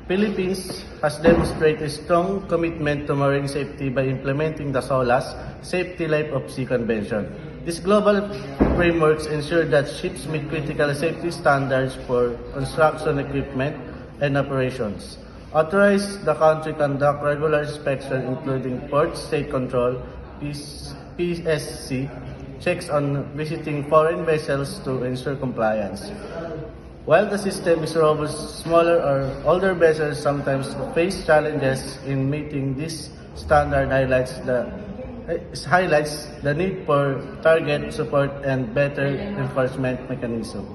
Philippines has demonstrated a strong commitment to marine safety by implementing the SOLAS Safety Life of Sea Convention. These global frameworks ensure that ships meet critical safety standards for construction equipment and operations. Authorize the country conduct regular inspection including port state control, PSC, checks on visiting foreign vessels to ensure compliance. While the system is robust, smaller or older vessels sometimes face challenges in meeting this standard highlights the need for target support and better enforcement mechanism.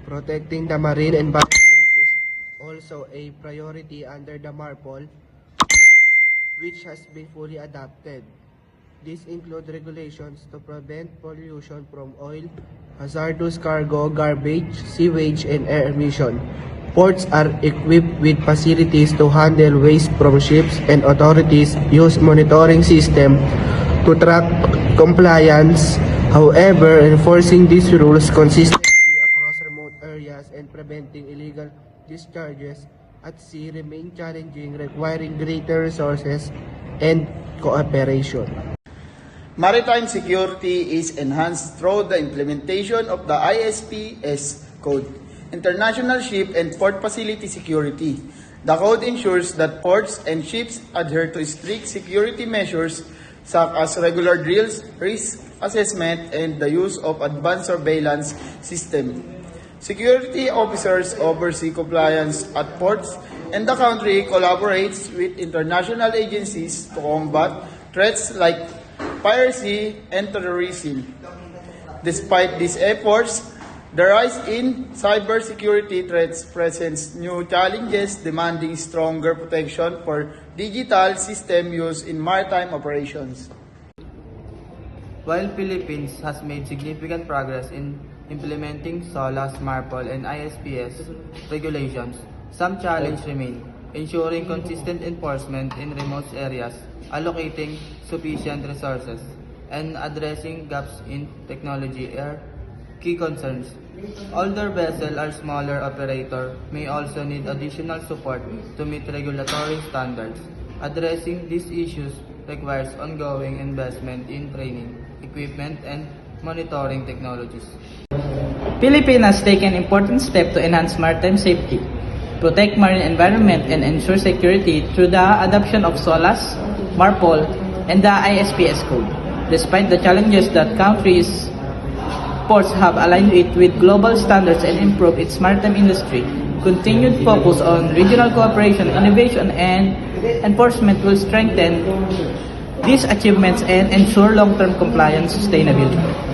Protecting the marine environment is also a priority under the MARPOL, which has been fully adopted. These include regulations to prevent pollution from oil, hazardous cargo, garbage, sewage, and air emission. Ports are equipped with facilities to handle waste from ships, and authorities use monitoring systems to track compliance. However, enforcing these rules consistently across remote areas and preventing illegal discharges at sea remain challenging, requiring greater resources and cooperation. Maritime security is enhanced through the implementation of the ISPS Code, International Ship and Port Facility Security. The code ensures that ports and ships adhere to strict security measures such as regular drills, risk assessment, and the use of advanced surveillance system. Security officers oversee compliance at ports, and the country collaborates with international agencies to combat threats like piracy and terrorism. Despite these efforts, the rise in cybersecurity threats presents new challenges demanding stronger protection for digital system use in maritime operations. While Philippines has made significant progress in implementing SOLAS, MARPOL, and ISPS regulations, some challenges remain. Ensuring consistent enforcement in remote areas, allocating sufficient resources, and addressing gaps in technology are key concerns. Older vessels or smaller operators may also need additional support to meet regulatory standards. Addressing these issues requires ongoing investment in training, equipment, and monitoring technologies. Philippines has taken important steps to enhance maritime safety, protect marine environment, and ensure security through the adoption of SOLAS, MARPOL, and the ISPS Code. Despite the challenges that countries' ports have aligned it with global standards and improved its maritime industry, continued focus on regional cooperation, innovation, and enforcement will strengthen these achievements and ensure long-term compliance sustainability.